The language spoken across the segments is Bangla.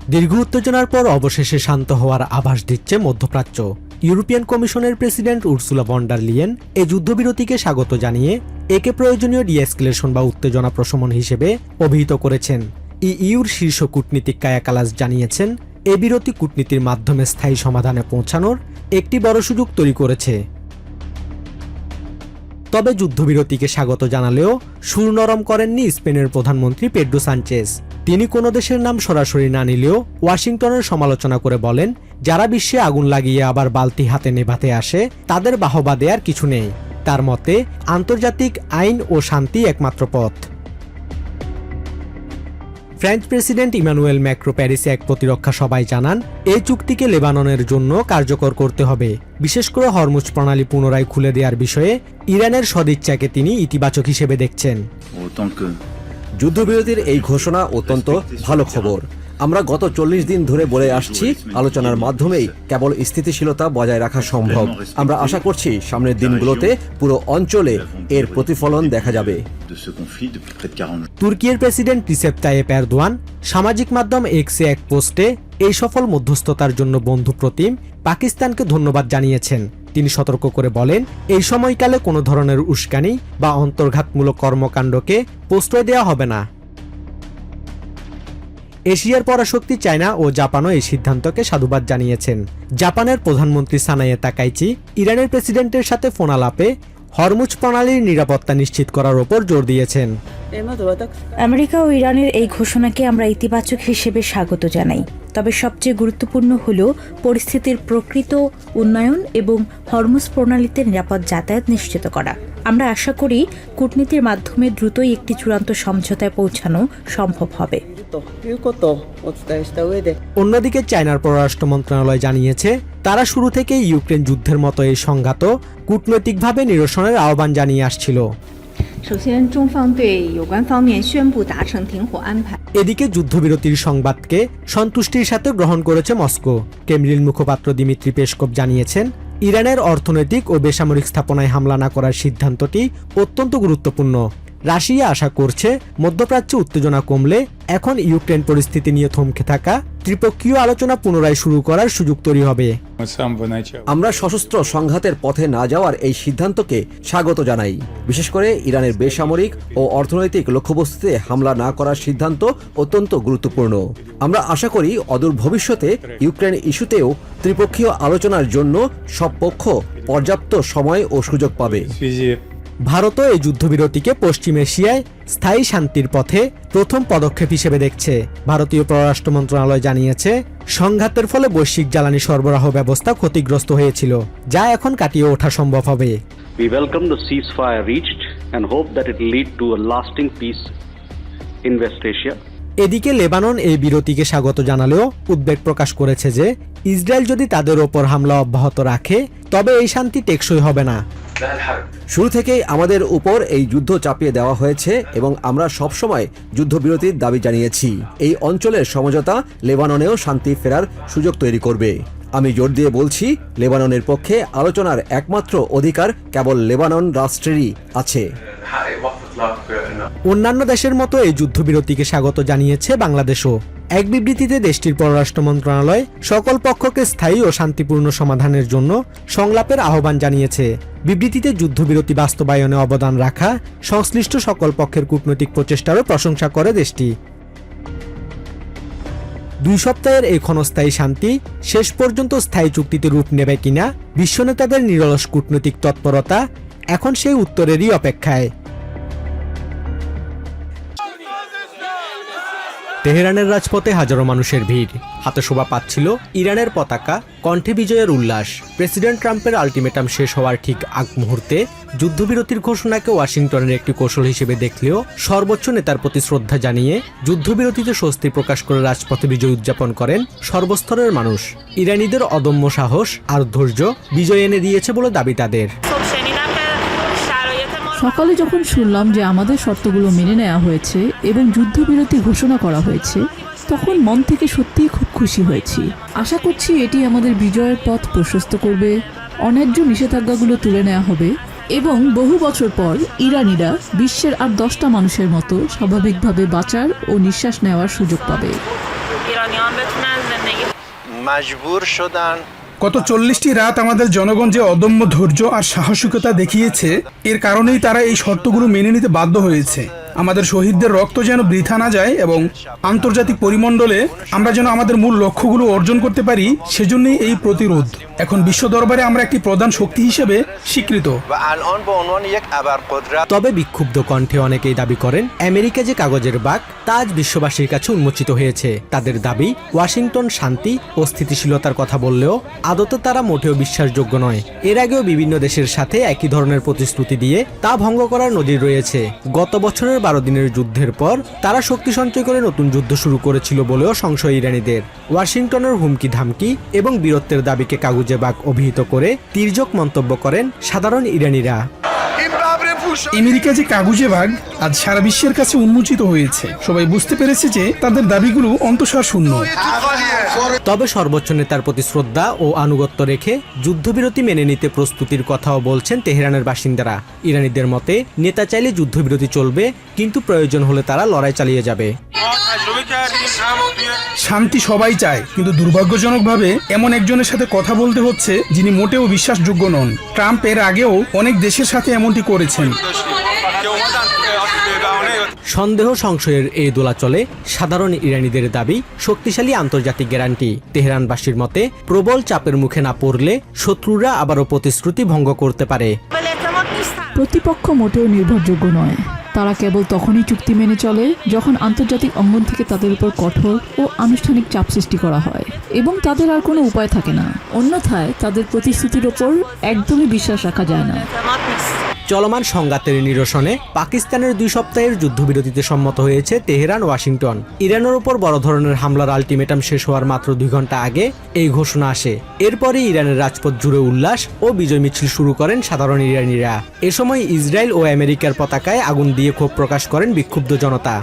দীর্ঘ উত্তেজনার পর অবশেষে শান্ত হওয়ার আভাস দিচ্ছে মধ্যপ্রাচ্য। ইউরোপিয়ান কমিশনের president Ursula von der Leyen এই যুদ্ধবিরতিকে স্বাগত জানিয়ে একে প্রয়োজনীয় ডিএসকেলেশন বা উত্তেজনা প্রশমন হিসেবে অভিহিত করেছেন। ইইউর শীর্ষ কূটনীতিক কায়া কালাস জানিয়েছেন, এ বিরতি কূটনীতির মাধ্যমে স্থায়ী সমাধানে পৌঁছানোর একটি বড় সুযোগ তৈরি করেছে। তবে যুদ্ধবিরতিকে স্বাগত জানালেও সুর নরম করেননি স্পেনের প্রধানমন্ত্রী পেড্রো সানচেজ। তিনি কোনো দেশের নাম সরাসরি না নিলেও ওয়াশিংটনের সমালোচনা করে বলেন, যারা বিশ্বে আগুন লাগিয়ে আবার বালতি হাতে নেভাতে আসে তাদের বাহবা দেয়ার কিছু নেই। তার মতে আন্তর্জাতিক আইন ও শান্তি একমাত্র পথ। ফ্রেঞ্চ প্রেসিডেন্ট ইমানুয়েল ম্যাক্রো প্যারিসে এক প্রতিরক্ষা সভায় জানান, এই চুক্তিকে লেবাননের জন্য কার্যকর করতে হবে। বিশেষ করে হরমুজ প্রণালী পুনরায় খুলে দেওয়ার বিষয়ে ইরানের সদিচ্ছাকে তিনি ইতিবাচক হিসেবে দেখছেন। যুদ্ধবিরতির এই ঘোষণা অত্যন্ত ভালো খবর। আমরা গত 40 দিন ধরে বলে আসছি, আলোচনার মাধ্যমেই কেবল স্থিতিশীলতা বজায় রাখা সম্ভব। আমরা আশা করছি সামনের দিনগুলোতে পুরো অঞ্চলে এর প্রতিফলন দেখা যাবে। তুর্কির প্রেসিডেন্ট রিসেপ তাইয়েপ এরদোয়ান সামাজিক মাধ্যম এক্সে এক পোস্টে এই সফল মধ্যস্থতার জন্য বন্ধু প্রতিম পাকিস্তানকে ধন্যবাদ জানিয়েছেন। তিনি সতর্ক করে বলেন, এই সময়কালে কোনো ধরনের উস্কানি বা অন্তর্ঘাতমূলক কর্মকাণ্ডকে প্রশ্রয় দেওয়া হবে না। এশিয়ার পরাশক্তি চায়না ও জাপানও এই সিদ্ধান্তকে সাধুবাদ জানিয়েছেন। জাপানের প্রধানমন্ত্রী সানায়ে তাকাইচি ইরানের প্রেসিডেন্টের সাথে ফোন আলাপে হরমুজ প্রণালীর নিরাপত্তা নিশ্চিত করার ওপর জোর দিয়েছেন। আমেরিকা ও ইরানের এই ঘোষণাকে আমরা ইতিবাচক হিসেবে স্বাগত জানাই। তবে সবচেয়ে গুরুত্বপূর্ণ হল পরিস্থিতির প্রকৃত উন্নয়ন এবং হরমুজ প্রণালীতে নিরাপদ যাতায়াত নিশ্চিত করা। আমরা আশা করি কূটনীতির মাধ্যমে দ্রুতই একটি চূড়ান্ত সমঝোতায় পৌঁছানো সম্ভব হবে। অন্যদিকে চায়নার পররাষ্ট্র মন্ত্রণালয় জানিয়েছে, তারা শুরু থেকেই ইউক্রেন যুদ্ধের মতো এই সংঘাত কূটনৈতিকভাবে নিরসনের আহ্বান জানিয়ে আসছিল। এদিকে যুদ্ধবিরতির সংবাদকে সন্তুষ্টির সাথে গ্রহণ করেছে মস্কো। ক্রেমলিন মুখপাত্র দিমিত্রি পেসকভ জানিয়েছেন, ইরানের অর্থনৈতিক ও বেসামরিক স্থাপনায় হামলা না করার সিদ্ধান্তটি অত্যন্ত গুরুত্বপূর্ণ। রাশিয়া আশা করছে মধ্যপ্রাচ্যে উত্তেজনা কমলে এখন ইউক্রেন পরিস্থিতি নিয়ে থমকে থাকা ত্রিপক্ষীয় আলোচনা পুনরায় শুরু করার সুযোগ তৈরি হবে। আমরা সশস্ত্র সংঘাতের পথে না যাওয়ার এই সিদ্ধান্তকে স্বাগত জানাই। বিশেষ করে ইরানের বেসামরিক ও অর্থনৈতিক লক্ষ্যবস্তুতে হামলা না করার সিদ্ধান্ত অত্যন্ত গুরুত্বপূর্ণ। আমরা আশা করি অদূর ভবিষ্যতে ইউক্রেন ইস্যুতেও ত্রিপক্ষীয় আলোচনার জন্য সব পক্ষ পর্যাপ্ত সময় ও সুযোগ পাবে। ভারতও এই যুদ্ধবিরতিকে পশ্চিম এশিয়ায় স্থায়ী শান্তির পথে প্রথম পদক্ষেপ হিসেবে দেখছে। ভারতীয় পররাষ্ট্র মন্ত্রণালয় জানিয়েছে, সংঘাতের ফলে বৈশ্বিক জ্বালানি সরবরাহ ব্যবস্থা ক্ষতিগ্রস্ত হয়েছিল, যা এখন কাটিয়ে ওঠা সম্ভব হবে। We welcome the ceasefire reached and hope that it will lead to a lasting peace in West Asia. এদিকে লেবানন এই বিরতিকে স্বাগত জানালেও উদ্বেগ প্রকাশ করেছে যে ইসরায়েল যদি তাদের ওপর হামলা অব্যাহত রাখে তবে এই শান্তি টেকসই হবে না। শুরু থেকেই আমাদের উপর এই যুদ্ধ চাপিয়ে দেওয়া হয়েছে এবং আমরা সবসময় যুদ্ধবিরতির দাবি জানিয়েছি। এই অঞ্চলের সমঝোতা লেবাননেও শান্তি ফেরার সুযোগ তৈরি করবে। আমি জোর দিয়ে বলছি, লেবাননের পক্ষে আলোচনার একমাত্র অধিকার কেবল লেবানন রাষ্ট্রেরই আছে। অন্যান্য দেশের মতো এই যুদ্ধবিরতিকে স্বাগত জানিয়েছে বাংলাদেশও। এক বিবৃতিতে দেশটির পররাষ্ট্র মন্ত্রণালয় সকল পক্ষকে স্থায়ী ও শান্তিপূর্ণ সমাধানের জন্য সংলাপের আহ্বান জানিয়েছে। বিবৃতিতে যুদ্ধবিরতি বাস্তবায়নে অবদান রাখা সংশ্লিষ্ট সকল পক্ষের কূটনৈতিক প্রচেষ্টারও প্রশংসা করে দেশটি। 2 সপ্তাহের এই ক্ষণস্থায়ী শান্তি শেষ পর্যন্ত স্থায়ী চুক্তিতে রূপ নেবে কিনা বিশ্ব নেতাদের নিরলস কূটনৈতিক তৎপরতা এখন সেই উত্তরেরই অপেক্ষায়। তেহরানের রাজপথে হাজারো মানুষের ভিড়, হাতে শোভা পাচ্ছিল ইরানের পতাকা, কণ্ঠে বিজয়ের উল্লাস। প্রেসিডেন্ট ট্রাম্পের আলটিমেটাম শেষ হওয়ার ঠিক আগ মুহূর্তে যুদ্ধবিরতির ঘোষণাকে ওয়াশিংটনের একটি কৌশল হিসেবে দেখলেও সর্বোচ্চ নেতার প্রতি শ্রদ্ধা জানিয়ে যুদ্ধবিরতিতে স্বস্তি প্রকাশ করে রাজপথে বিজয় উদযাপন করেন সর্বস্তরের মানুষ। ইরানিদের অদম্য সাহস আর ধৈর্য বিজয় এনে দিয়েছে বলে দাবি তাদের। সকালে যখন শুনলাম যে আমাদের শর্তগুলো মেনে নেওয়া হয়েছে এবং যুদ্ধবিরতি ঘোষণা করা হয়েছে, তখন মন থেকে সত্যিই খুব খুশি হয়েছি। আশা করছি এটি আমাদের বিজয়ের পথ প্রশস্ত করবে, অন্যায্য নিষেধাজ্ঞাগুলো তুলে নেওয়া হবে এবং বহু বছর পর ইরানিরা বিশ্বের আর 10টা মানুষের মতো স্বাভাবিকভাবে বাঁচার ও নিঃশ্বাস নেওয়ার সুযোগ পাবে। ایرانیان بتونن زندگی مجبور شدن গত 40টি রাত আমাদের জনগণ যে অদম্য ধৈর্য আর সাহসিকতা দেখিয়েছে, এর কারণেই তারা এই শর্তগুলো মেনে নিতে বাধ্য হয়েছে। আমাদের শহীদদের রক্ত যেন বৃথা না যায় এবং আন্তর্জাতিক পরিমণ্ডলে আমরা যেন আমাদের মূল লক্ষ্যগুলো অর্জন করতে পারি, সেজন্যই এই প্রতিরোধ। এখন বিশ্ব দরবারে আমরা একটি প্রধান শক্তি হিসেবে স্বীকৃত। و الان به عنوان یک ابرقدرت তবে বিক্ষুব্ধ কণ্ঠে অনেকেই দাবি করেন আমেরিকা যে কাগজের বাঘ তা আজ বিশ্ববাসীর কাছে উন্মোচিত হয়েছে। তাদের দাবি ওয়াশিংটন শান্তি ও স্থিতিশীলতার কথা বললেও আদতে তারা মোটেও বিশ্বাসযোগ্য নয়। এর আগেও বিভিন্ন দেশের সাথে একই ধরনের প্রতিশ্রুতি দিয়ে তা ভঙ্গ করার নজির রয়েছে। গত বছরের 12 দিনের যুদ্ধের পর তারা শক্তি সঞ্চয় করে নতুন যুদ্ধ শুরু করেছিল বলেও সংশয় ইরানিদের। ওয়াশিংটনের হুমকি ধামকি এবং বীরত্বের দাবিকে কাগুজে বাঘ অভিহিত করে তির্যক মন্তব্য করেন সাধারণ ইরানিরা। আমেরিকা যে কাগুজে বাঘ আজ সারা বিশ্বের কাছে উন্মোচিত হয়েছে। সবাই বুঝতে পেরেছে যে তাদের দাবিগুলো অন্তঃসার শূন্য। তবে সর্বোচ্চ নেতার প্রতি শ্রদ্ধা ও আনুগত্য রেখে যুদ্ধবিরতি মেনে নিতে প্রস্তুতির কথাও বলছেন তেহরানের বাসিন্দারা। ইরানিদের মতে নেতা চাইলে যুদ্ধবিরতি চলবে, কিন্তু প্রয়োজন হলে তারা লড়াই চালিয়ে যাবে। শান্তি সবাই চায়, কিন্তু দুর্ভাগ্যজনকভাবে এমন একজনের সাথে কথা বলতে হচ্ছে যিনি মোটেও বিশ্বাসযোগ্য নন। ট্রাম্প এর আগেও অনেক দেশের সাথে এমনটি করেছেন। সন্দেহ সংশয়ের এই দোলাচলে সাধারণ ইরানিদের দাবি শক্তিশালী আন্তর্জাতিক গ্যারান্টি। তেহরানবাসীর মতে প্রবল চাপের মুখে না পড়লে শত্রুরা আবারও প্রতিশ্রুতি ভঙ্গ করতে পারে। প্রতিপক্ষ মোটেও নির্ভরযোগ্য নয়। তারা কেবল তখনই চুক্তি মেনে চলে যখন আন্তর্জাতিক অঙ্গন থেকে তাদের উপর কঠোর ও আনুষ্ঠানিক চাপ সৃষ্টি করা হয় এবং তাদের আর কোনো উপায় থাকে না। অন্যথায় তাদের প্রতিশ্রুতির ওপর একদমই বিশ্বাস রাখা যায় না। চলমান সংঘাতের নিরসনে পাকিস্তানের 2 সপ্তাহের যুদ্ধবিরতিতে সম্মত হয়েছে তেহরান ওয়াশিংটন। ইরানের উপর বড় ধরনের হামলার আলটিমেটাম শেষ হওয়ার মাত্র 2 ঘন্টা আগে এই ঘোষণা আসে। এরপরই ইরানের রাজপথ জুড়ে উল্লাস ও বিজয় মিছিল শুরু করেন সাধারণ ইরানিরা। এ সময় ইসরায়েল ও আমেরিকার পতাকায় আগুন দিয়ে ক্ষোভ প্রকাশ করেন বিক্ষুব্ধ জনতা।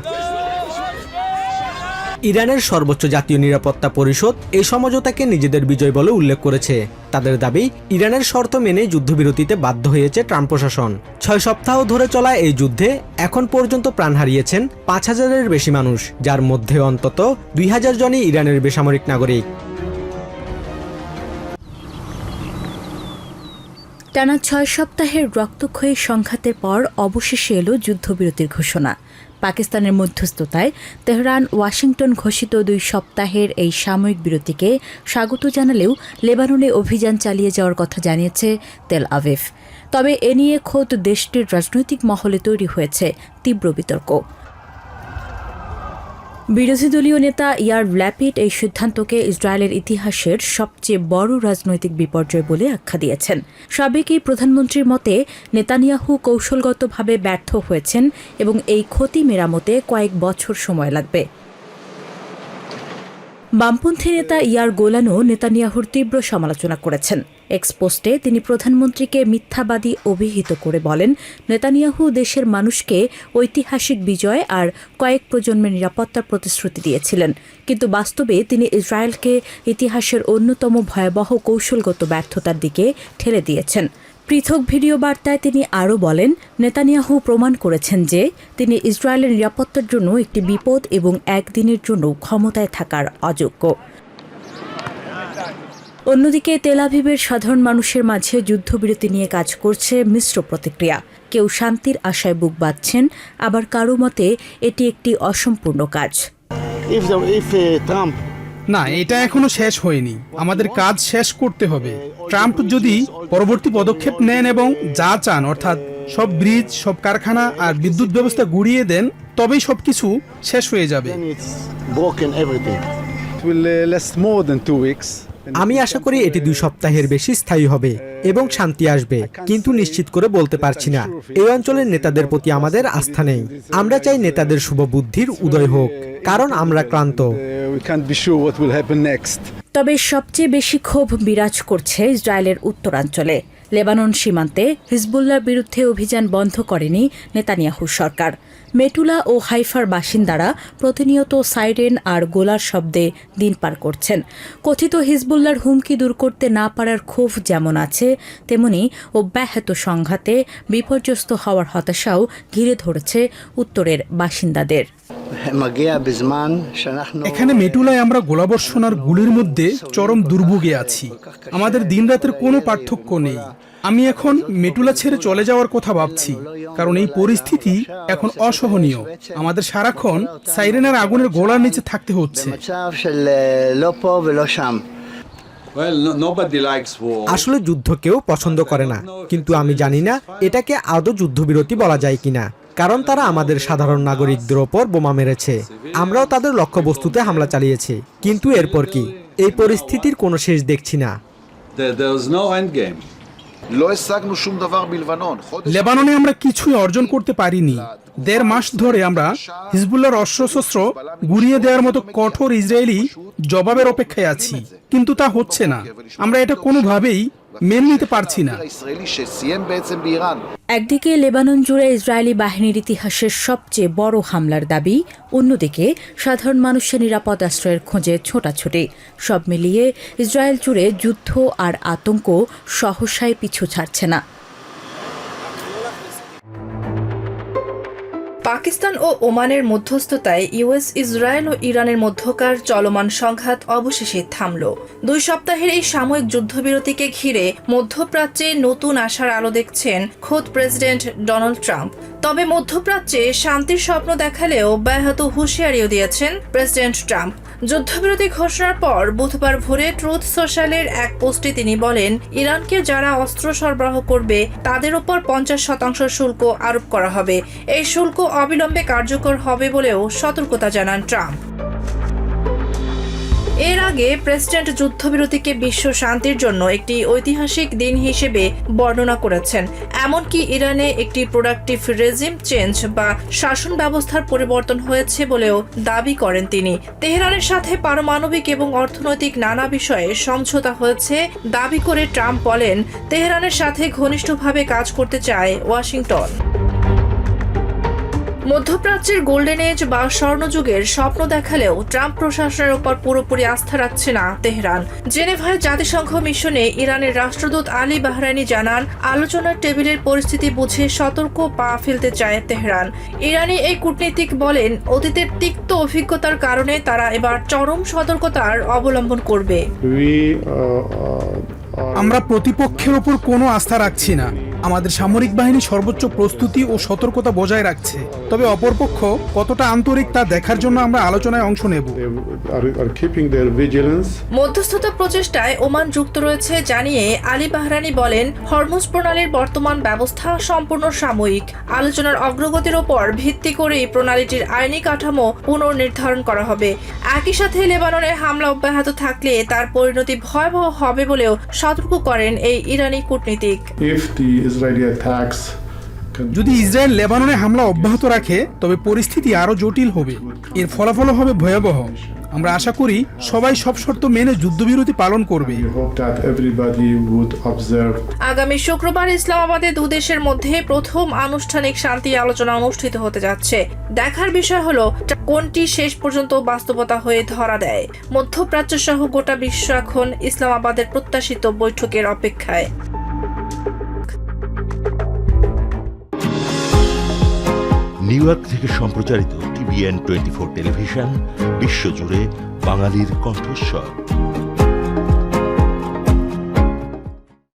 ইরানের সর্বোচ্চ জাতীয় নিরাপত্তা পরিষদ এই সমঝোতাকে নিজেদের বিজয় বলে উল্লেখ করেছে। তাদের দাবি ইরানের শর্ত মেনে যুদ্ধবিরতিতে বাধ্য হয়েছে ট্রাম্প প্রশাসন। 6 সপ্তাহ ধরে চলা এই যুদ্ধে এখন পর্যন্ত প্রাণ হারিয়েছেন 5000-এর বেশি মানুষ, যার মধ্যে অন্তত 2000 জনই ইরানের বেসামরিক নাগরিক। টানা 6 সপ্তাহের রক্তক্ষয়ী সংঘাতের পর অবশেষে এলো যুদ্ধবিরতির ঘোষণা। পাকিস্তানের মধ্যস্থতায় তেহরান ওয়াশিংটন ঘোষিত 2 সপ্তাহের এই সাময়িক বিরতিকে স্বাগত জানালেও লেবাননে অভিযান চালিয়ে যাওয়ার কথা জানিয়েছে তেল আভিভ। তবে এ নিয়ে খোদ দেশটির রাজনৈতিক মহলে তৈরি হয়েছে তীব্র বিতর্ক। বিরোধী দলীয় নেতা ইয়ার ল্যাপিড এই সিদ্ধান্তকে ইসরায়েলের ইতিহাসের সবচেয়ে বড় রাজনৈতিক বিপর্যয় বলে আখ্যা দিয়েছেন। সাবেক এই প্রধানমন্ত্রীর মতে নেতানিয়াহু কৌশলগতভাবে ব্যর্থ হয়েছেন এবং এই ক্ষতি মেরামতে কয়েক বছর সময় লাগবে। বামপন্থী নেতা ইয়ার গোলানও নেতানিয়াহুর তীব্র সমালোচনা করেছেন। এক্স পোস্টে তিনি প্রধানমন্ত্রীকে মিথ্যাবাদী অভিহিত করে বলেন, নেতানিয়াহু দেশের মানুষকে ঐতিহাসিক বিজয় আর কয়েক প্রজন্মের নিরাপত্তার প্রতিশ্রুতি দিয়েছিলেন, কিন্তু বাস্তবে তিনি ইসরায়েলকে ইতিহাসের অন্যতম ভয়াবহ কৌশলগত ব্যর্থতার দিকে ঠেলে দিয়েছেন। পৃথক ভিডিও বার্তায় তিনি আরও বলেন, নেতানিয়াহু প্রমাণ করেছেন যে তিনি ইসরায়েলের নিরাপত্তার জন্য একটি বিপদ এবং একদিনের জন্য ক্ষমতায় থাকার অযোগ্য। অন্যদিকে তেল আভিভের সাধারণ মানুষের মাঝে যুদ্ধবিরতি নিয়ে কাজ করছে মিশ্র প্রতিক্রিয়া। কেউ শান্তির আশায় বুক বাঁধছেন, আবার কারো মতে এটি একটি অসম্পূর্ণ কাজ। না, এটা এখনো শেষ হয়নি। আমাদের কাজ শেষ করতে হবে। ট্রাম্প যদি পরবর্তী পদক্ষেপ নেন এবং যা চান, অর্থাৎ সব ব্রিজ, সব কারখানা আর বিদ্যুৎ ব্যবস্থা গুড়িয়ে দেন, তবেই সবকিছু শেষ হয়ে যাবে। আমি আশা করি এটি 2 সপ্তাহের বেশি স্থায়ী হবে এবং শান্তি আসবে, কিন্তু নিশ্চিত করে বলতে পারছি না। এই অঞ্চলের নেতাদের প্রতি আমাদের আস্থা নেই। আমরা চাই নেতাদের শুভ বুদ্ধির উদয় হোক, কারণ আমরা ক্লান্ত। তবে সবচেয়ে বেশি ক্ষোভ বিরাজ করছে ইসরায়েলের উত্তরাঞ্চলে। লেবানন সীমান্তে হিজবুল্লাহর বিরুদ্ধে অভিযান বন্ধ করেনি নেতানিয়াহু সরকার। মেটুলা ও হাইফার বাসিন্দারা প্রতিনিয়ত সাইরেন আর গোলার শব্দে দিন পার করছেন। কথিত হিজবুল্লাহর হুমকি দূর করতে না পারার ক্ষোভ যেমন আছে, তেমনি অব্যাহত সংঘাতে বিপর্যস্ত হওয়ার হতাশাও ঘিরে ধরেছে উত্তরের বাসিন্দাদের। এখানে মেটুলায় আমরা গোলাবর্ষণ আর গুলির মধ্যে চরম দুর্ভোগে আছি। আমাদের দিনরাতের কোনো পার্থক্য নেই। আমি এখন মেটুলা ছেড়ে চলে যাওয়ার কথা ভাবছি, কারণ এই পরিস্থিতি এখন অসহনীয়। আমাদের সারাক্ষণ সাইরেনের আগুনের গোলার নিচে থাকতে হচ্ছে। আসলে যুদ্ধ কেউ পছন্দ করে না, কিন্তু আমি জানি না এটাকে আদৌ যুদ্ধবিরতি বলা যায় কিনা, কারণ তারা আমাদের সাধারণ নাগরিকদের ওপর বোমা মেরেছে। আমরাও তাদের লক্ষ্যবস্তুতে হামলা চালিয়েছি, কিন্তু এরপর কি? এই পরিস্থিতির কোনো শেষ দেখছি না। লেবাননে আমরা কিছুই অর্জন করতে পারিনি। 1.5 মাস ধরে আমরা হিজবুল্লাহর অস্ত্রশস্ত্র গুড়িয়ে দেওয়ার মতো কঠোর ইসরায়েলি জবাবের অপেক্ষায় আছি, কিন্তু তা হচ্ছে না। আমরা এটা কোনোভাবেই মেনে নিতে পারছি না। একদিকে লেবানন জুড়ে ইসরায়েলি বাহিনীর ইতিহাসের সবচেয়ে বড় হামলার দাবি, অন্যদিকে সাধারণ মানুষের নিরাপদ আশ্রয়ের খোঁজে ছোটাছুটি। সব মিলিয়ে ইসরায়েল জুড়ে যুদ্ধ আর আতঙ্ক সহসায় পিছু ছাড়ছে না। পাকিস্তান ও ওমানের মধ্যস্থতায় ইউএস, ইসরায়েল ও ইরানের মধ্যকার চলমান সংঘাত অবশেষে থামল। 2 সপ্তাহের এই সাময়িক যুদ্ধবিরতিকে ঘিরে মধ্যপ্রাচ্যে নতুন আশার আলো দেখছেন খোদ প্রেসিডেন্ট ডোনাল্ড ট্রাম্প। তবে মধ্যপ্রাচ্যে শান্তির স্বপ্ন দেখালেও ব্যাহত হুঁশিয়ারিও দিয়েছেন প্রেসিডেন্ট ট্রাম্প। যুদ্ধবিরতি ঘোষণার পর বুধবার ভোরে ট্রুথ সোশ্যালের এক পোস্টে তিনি বলেন, ইরানকে যারা অস্ত্র সরবরাহ করবে তাদের উপর 50% শুল্ক আরোপ করা হবে। এই শুল্ক অবিলম্বে কার্যকর হবে বলেও সতর্কতা জানান ট্রাম্প। এর আগে প্রেসিডেন্ট যুদ্ধবিরতিকে বিশ্ব শান্তির জন্য একটি ঐতিহাসিক দিন হিসেবে বর্ণনা করেছেন। এমনকি ইরানে একটি প্রোডাক্টিভ রেজিম চেঞ্জ বা শাসন ব্যবস্থার পরিবর্তন হয়েছে বলেও দাবি করেন তিনি। তেহরানের সাথে পারমাণবিক এবং অর্থনৈতিক নানা বিষয়ে সমঝোতা হয়েছে দাবি করে ট্রাম্প বলেন, তেহরানের সাথে ঘনিষ্ঠভাবে কাজ করতে চায় ওয়াশিংটন। মধ্যপ্রাচ্যের গোল্ডেন এজ বা স্বর্ণযুগের স্বপ্ন দেখালেও ট্রাম্প প্রশাসনের উপর পুরোপুরি আস্থা রাখছে না তেহরান। জেনেভায় জাতিসংঘ মিশনে ইরানের রাষ্ট্রদূত আলী বাহরাইনি জানান, আলোচনার টেবিলের পরিস্থিতি বুঝে সতর্ক পা ফেলতে চায় তেহরান। ইরানি এই কূটনীতিক বলেন, অতীতের তিক্ত অভিজ্ঞতার কারণে তারা এবার চরম সতর্কতার অবলম্বন করবে। আমরা প্রতিপক্ষের ওপর কোনো আস্থা রাখছি না। আমাদের সামরিক বাহিনী সর্বোচ্চ প্রস্তুতি ও সতর্কতা বজায় রাখছে। তবে অপরপক্ষ কতটা আন্তরিক তা দেখার জন্য আমরা আলোচনায় অংশ নেব। মধ্যস্থতা প্রচেষ্টায় ওমান যুক্ত রয়েছে জানিয়ে আলী বাহরাইনি বলেন, হরমুজ প্রণালীর বর্তমান ব্যবস্থা সম্পূর্ণ সাময়িক। আলোচনার অগ্রগতির ওপর ভিত্তি করেই প্রণালীটির আইনি কাঠামো পুনর্নির্ধারণ করা হবে। একই সাথে লেবাননে হামলা অব্যাহত থাকলে তার পরিণতি ভয়াবহ হবে বলেও সতর্ক করেন এই ইরানি কূটনীতিক। যদি ইসরায়েল লেবাননে হামলা অব্যাহত রাখে তবে পরিস্থিতি আরো জটিল হবে। এর ফলাফল হবে ভয়াবহ। আমরা আশা করি সবাই সব শর্ত মেনে যুদ্ধবিরতি পালন করবে। আগামী শুক্রবার ইসলামাবাদে 2 দেশের মধ্যে প্রথম আনুষ্ঠানিক শান্তি আলোচনা অনুষ্ঠিত হতে যাচ্ছে। দেখার বিষয় হলো কোনটি শেষ পর্যন্ত বাস্তবতা হয়ে ধরা দেয়। মধ্যপ্রাচ্য সহ গোটা বিশ্ব এখন ইসলামাবাদের প্রত্যাশিত বৈঠকের অপেক্ষায়। নিউ ইয়র্ক থেকে সম্প্রচারিত TVN 24 টেলিভিশন বিশ্বজুড়ে বাঙালির কণ্ঠস্বর।